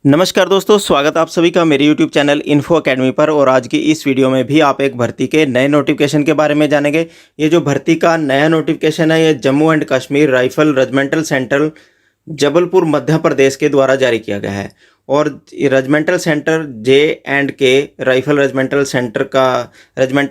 नमस्कार दोस्तों, स्वागत आप सभी का मेरे YouTube चैनल इन्फो अकेडमी पर। और आज की इस वीडियो में भी आप एक भर्ती के नए नोटिफिकेशन के बारे में जानेंगे। ये जो भर्ती का नया नोटिफिकेशन है, ये Jammu and Kashmir rifle regimental centre Jabalpur Madhya Pradesh के द्वारा जारी किया गया है। और regimental centre J&K rifle regimental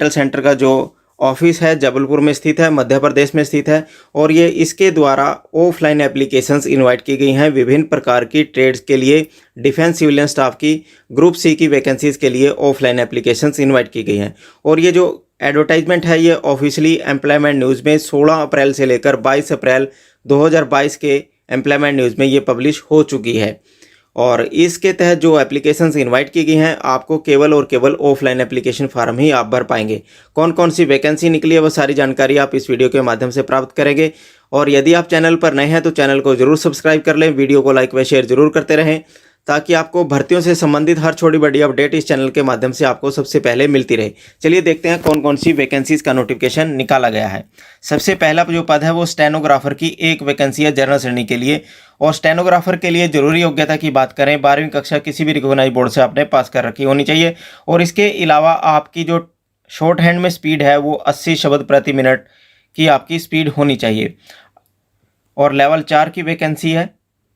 centre का जो ऑफिस है जबलपुर में स्थित है, मध्य प्रदेश में स्थित है। और ये इसके द्वारा ऑफलाइन एप्लीकेशंस इनवाइट की गई हैं विभिन्न प्रकार की ट्रेड्स के लिए। डिफेंस सिविलियन स्टाफ की ग्रुप सी की वैकेंसीज़ के लिए ऑफलाइन एप्लीकेशंस इनवाइट की गई हैं। और ये जो एडवर्टाइजमेंट है, ये ऑफिशियली एम्प्लॉयमेंट न्यूज़ में 16 अप्रैल से लेकर 22 अप्रैल 2022 के एम्प्लॉयमेंट न्यूज़ में ये पब्लिश हो चुकी है। और इसके तहत जो एप्लीकेशंस इनवाइट की गई हैं, आपको केवल और केवल ऑफलाइन एप्लीकेशन फार्म ही आप भर पाएंगे। कौन कौन सी वैकेंसी निकली है, वो सारी जानकारी आप इस वीडियो के माध्यम से प्राप्त करेंगे। और यदि आप चैनल पर नए हैं तो चैनल को जरूर सब्सक्राइब कर लें, वीडियो को लाइक व शेयर जरूर करते रहें, ताकि आपको भर्तियों से संबंधित हर छोटी बड़ी अपडेट इस चैनल के माध्यम से आपको सबसे पहले मिलती रहे। चलिए देखते हैं कौन कौन सी वैकेंसीज का नोटिफिकेशन निकाला गया है। सबसे पहला जो पद है वो स्टेनोग्राफर की एक वैकेंसी है जनरल श्रेणी के लिए। और स्टेनोग्राफर के लिए जरूरी योग्यता की बात करें, 12वीं कक्षा किसी भी रिकॉग्नाइज्ड बोर्ड से आपने पास कर रखी होनी चाहिए। और इसके अलावा आपकी जो शॉर्ट हैंड में स्पीड है वो 80 शब्द प्रति मिनट की आपकी स्पीड होनी चाहिए। और लेवल 4 की वैकेंसी है,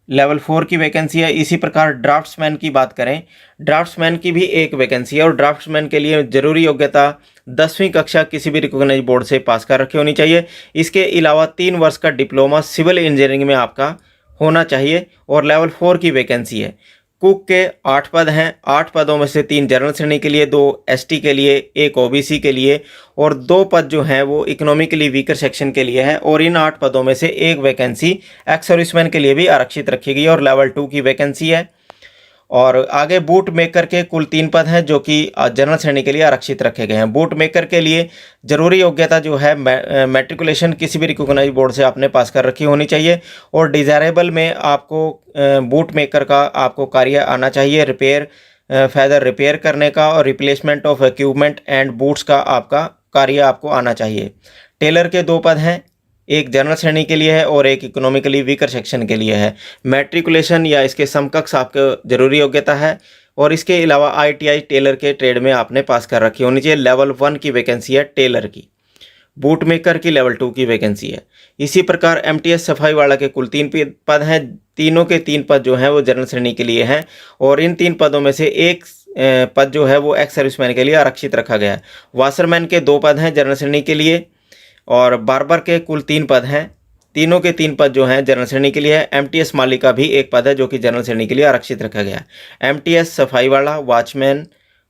लेवल 4 की वैकेंसी है। इसी प्रकार ड्राफ्ट्समैन की बात करें, ड्राफ्ट्समैन की भी एक वैकेंसी है। और ड्राफ्ट्समैन के लिए जरूरी योग्यता 10वीं कक्षा किसी भी रिकॉग्नाइज्ड बोर्ड से पास कर रखी होनी चाहिए। इसके अलावा 3 वर्ष का डिप्लोमा सिविल इंजीनियरिंग में आपका होना चाहिए। और लेवल 4 की वैकेंसी है। कुक के 8 पद हैं, 8 पदों में से 3 जनरल श्रेणी के लिए, 2 ST के लिए, 1 OBC के लिए और 2 पद जो हैं वो इकोनॉमिकली वीकर सेक्शन के लिए है। और इन 8 पदों में से एक वैकेंसी एक्स सर्विसमैन के लिए भी आरक्षित रखी गई है और लेवल 2 की वैकेंसी है। और आगे बूट मेकर के कुल 3 पद हैं जो कि जनरल श्रेणी के लिए आरक्षित रखे गए हैं। बूट मेकर के लिए जरूरी योग्यता जो है मैट्रिकुलेशन किसी भी रिकॉग्नाइज्ड बोर्ड से आपने पास कर रखी होनी चाहिए। और डिज़ायरेबल में आपको बूट मेकर का आपको कार्य आना चाहिए, रिपेयर फैदर रिपेयर करने का और replacement of equipment and boots का आपका कार्य आपको आना चाहिए। टेलर के 2 पद हैं, एक जनरल श्रेणी के लिए है और एक इकोनॉमिकली वीकर सेक्शन के लिए है। मैट्रिकुलेशन या इसके समकक्ष आपको जरूरी योग्यता है। और इसके अलावा ITI टेलर के ट्रेड में आपने पास कर रखी होनी चाहिए। लेवल 1 की वैकेंसी है टेलर की। बूट मेकर की लेवल 2 की वैकेंसी है। इसी प्रकार MTS सफाई वाला के कुल 3 पद हैं, तीनों के 3 पद जो हैं वो जनरल श्रेणी के लिए हैं। और इन 3 पदों में से एक पद जो है वो एक्स सर्विसमैन के लिए आरक्षित रखा गया है। वाशरमैन के 2 पद हैं जनरल श्रेणी के लिए। और बार्बर के कुल 3 पद हैं, तीनों के 3 पद जो हैं जनरल श्रेणी के लिए है। MTS माली का भी एक पद है जो कि जनरल श्रेणी के लिए आरक्षित रखा गया है। MTS सफाई वाला, वॉचमैन,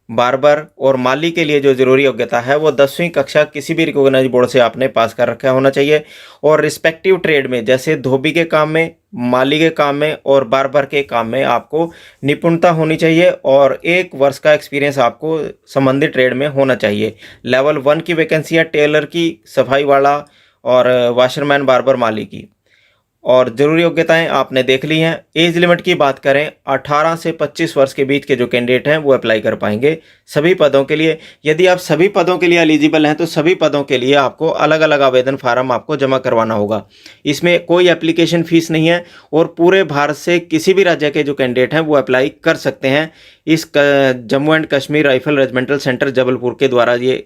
बार्बर और माली के लिए जो जरूरी योग्यता है वो 10वीं कक्षा किसी भी रिकॉग्नाइज्ड बोर्ड से आपने पास कर रखा होना चाहिए। और रिस्पेक्टिव ट्रेड में जैसे धोबी के काम में, माली के काम में और बार्बर के काम में आपको निपुणता होनी चाहिए। और 1 वर्ष का एक्सपीरियंस आपको संबंधित ट्रेड में होना चाहिए। लेवल 1 की वैकेंसी है टेलर की, सफाई वाला और वाशरमैन, बार्बर, माली की। और ज़रूरी योग्यताएं आपने देख ली हैं। एज लिमिट की बात करें, 18 से 25 वर्ष के बीच के जो कैंडिडेट हैं वो अप्लाई कर पाएंगे सभी पदों के लिए। यदि आप सभी पदों के लिए एलिजिबल हैं तो सभी पदों के लिए आपको अलग अलग आवेदन फार्म आपको जमा करवाना होगा। इसमें कोई एप्लीकेशन फ़ीस नहीं है और पूरे भारत से किसी भी राज्य के जो कैंडिडेट हैं वो अप्लाई कर सकते हैं इस Jammu and Kashmir rifle regimental centre Jabalpur के द्वारा ये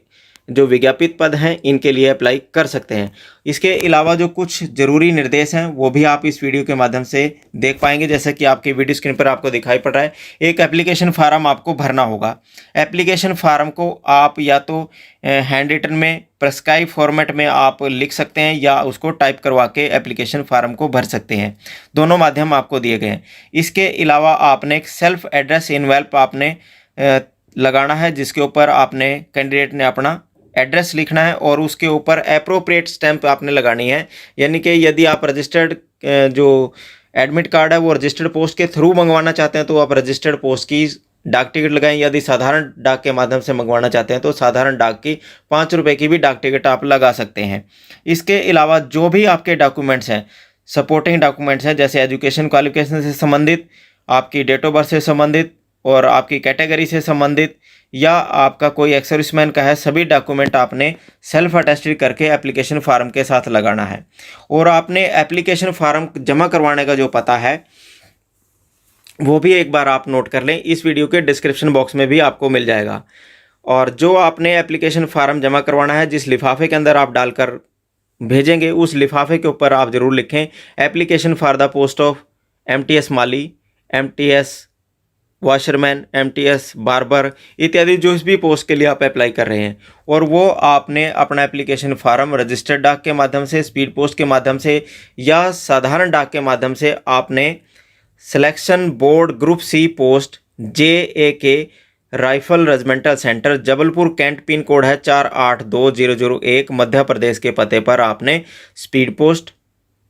जो विज्ञापित पद हैं इनके लिए अप्लाई कर सकते हैं। इसके अलावा जो कुछ ज़रूरी निर्देश हैं वो भी आप इस वीडियो के माध्यम से देख पाएंगे, जैसा कि आपकी वीडियो स्क्रीन पर आपको दिखाई पड़ रहा है। एक एप्लीकेशन फार्म आपको भरना होगा। एप्लीकेशन फार्म को आप या तो हैंड रिटन में प्रेस्क्राइब फॉर्मेट में आप लिख सकते हैं या उसको टाइप करवा के एप्लीकेशन फार्म को भर सकते हैं। दोनों माध्यम आपको दिए गए हैं। इसके अलावा आपने एक सेल्फ एड्रेस इनवेल्प आपने लगाना है, जिसके ऊपर आपने कैंडिडेट ने अपना एड्रेस लिखना है और उसके ऊपर अप्रोप्रिएट स्टैंप आपने लगानी है। यानी कि यदि आप रजिस्टर्ड जो एडमिट कार्ड है वो रजिस्टर्ड पोस्ट के थ्रू मंगवाना चाहते हैं तो आप रजिस्टर्ड पोस्ट की डाक टिकट लगाएं। यदि साधारण डाक के माध्यम से मंगवाना चाहते हैं तो साधारण डाक की 5 रुपये की भी डाक टिकट आप लगा सकते हैं। इसके अलावा जो भी आपके डॉक्यूमेंट्स हैं, सपोर्टिंग डॉक्यूमेंट्स हैं, जैसे एजुकेशन क्वालिफिकेशन से संबंधित, आपकी डेट ऑफ बर्थ से संबंधित और आपकी कैटेगरी से संबंधित या आपका कोई एक्स सर्विसमैन का है, सभी डॉक्यूमेंट आपने सेल्फ अटेस्टेड करके एप्लीकेशन फार्म के साथ लगाना है। और आपने एप्लीकेशन फार्म जमा करवाने का जो पता है वो भी एक बार आप नोट कर लें, इस वीडियो के डिस्क्रिप्शन बॉक्स में भी आपको मिल जाएगा। और जो आपने एप्लीकेशन फ़ार्म जमा करवाना है, जिस लिफाफे के अंदर आप डालकर भेजेंगे, उस लिफाफे के ऊपर आप ज़रूर लिखें application for the post of MTS Mali, MTS washerman, MTS barber इत्यादि जो भी पोस्ट के लिए आप अप्लाई कर रहे हैं। और वो आपने अपना एप्लीकेशन फार्म रजिस्टर्ड डाक के माध्यम से, स्पीड पोस्ट के माध्यम से या साधारण डाक के माध्यम से आपने selection board group C post JAK rifle regimental centre Jabalpur cantt, pin code है 482001 मध्य प्रदेश के पते पर आपने स्पीड पोस्ट,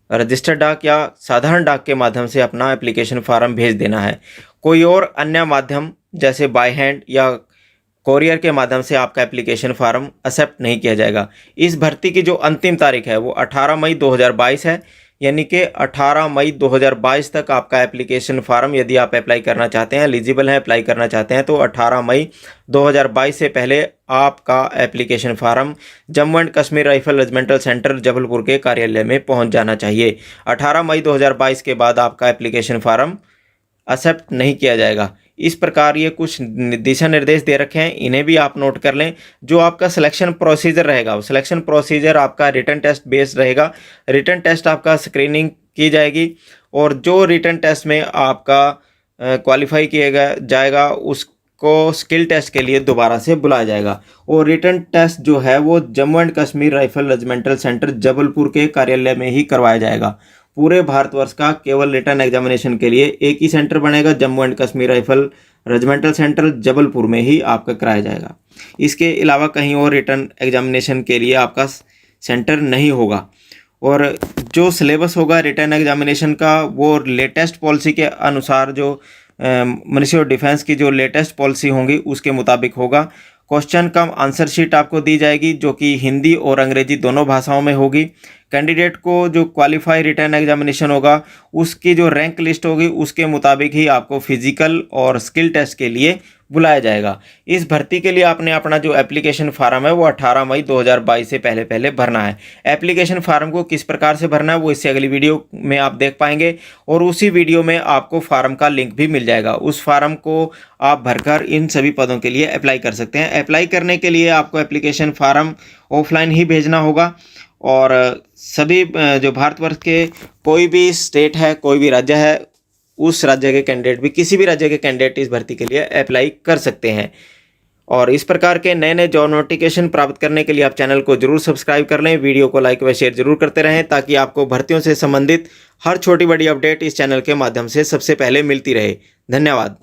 रजिस्टर्ड डाक या साधारण डाक के माध्यम से अपना एप्लीकेशन फार्म भेज देना है। कोई और अन्य माध्यम जैसे बाय हैंड या कोरियर के माध्यम से आपका एप्लीकेशन फार्म एक्सेप्ट नहीं किया जाएगा। इस भर्ती की जो अंतिम तारीख है वो 18 मई 2022 है, यानी कि 18 मई 2022 तक आपका एप्लीकेशन फार्म यदि आप अप्लाई करना चाहते हैं, एलिजिबल हैं अप्लाई करना चाहते हैं, तो 18 मई 2022 से पहले आपका application farm Jammu and Kashmir rifle regimental centre Jabalpur के कार्यालय में पहुंच जाना चाहिए। 18 मई 2022 के बाद आपका एप्लीकेशन फार्म एक्सेप्ट नहीं किया जाएगा। इस प्रकार ये कुछ दिशा निर्देश दे रखे हैं, इन्हें भी आप नोट कर लें। जो आपका सिलेक्शन प्रोसीजर रहेगा, वो सिलेक्शन प्रोसीजर आपका रिटन टेस्ट बेस्ड रहेगा। रिटन टेस्ट आपका स्क्रीनिंग की जाएगी और जो रिटन टेस्ट में आपका क्वालिफाई किया जाएगा उसको स्किल टेस्ट के लिए दोबारा से बुलाया जाएगा। और रिटन टेस्ट जो है वो Jammu and Kashmir rifle regimental centre Jabalpur के कार्यालय में ही करवाया जाएगा। पूरे भारतवर्ष का केवल रिटर्न एग्जामिनेशन के लिए एक ही सेंटर बनेगा, Jammu and Kashmir rifle regimental centre Jabalpur में ही आपका कराया जाएगा। इसके अलावा कहीं और रिटर्न एग्जामिनेशन के लिए आपका सेंटर नहीं होगा। और जो सिलेबस होगा रिटर्न एग्जामिनेशन का वो लेटेस्ट पॉलिसी के अनुसार, जो मिनिस्ट्री ऑफ डिफेंस की जो लेटेस्ट पॉलिसी होंगी उसके मुताबिक होगा। क्वेश्चन कम आंसर शीट आपको दी जाएगी जो कि हिंदी और अंग्रेजी दोनों भाषाओं में होगी। कैंडिडेट को जो क्वालिफाई रिटर्न एग्जामिनेशन होगा उसकी जो रैंक लिस्ट होगी उसके मुताबिक ही आपको फिजिकल और स्किल टेस्ट के लिए बुलाया जाएगा। इस भर्ती के लिए आपने अपना जो एप्लीकेशन फार्म है वो 18 मई 2022 से पहले भरना है। एप्लीकेशन फार्म को किस प्रकार से भरना है वो इससे अगली वीडियो में आप देख पाएंगे और उसी वीडियो में आपको फार्म का लिंक भी मिल जाएगा। उस फार्म को आप भरकर इन सभी पदों के लिए अप्लाई कर सकते हैं। अप्लाई करने के लिए आपको एप्लीकेशन फार्म ऑफलाइन ही भेजना होगा और सभी जो भारतवर्ष के कोई भी स्टेट है, कोई भी राज्य है, उस राज्य के कैंडिडेट भी, किसी भी राज्य के कैंडिडेट इस भर्ती के लिए अप्लाई कर सकते हैं। और इस प्रकार के नए नए जॉब नोटिफिकेशन प्राप्त करने के लिए आप चैनल को जरूर सब्सक्राइब कर लें, वीडियो को लाइक व शेयर जरूर करते रहें ताकि आपको भर्तियों से संबंधित हर छोटी बड़ी अपडेट इस चैनल के माध्यम से सबसे पहले मिलती रहे। धन्यवाद।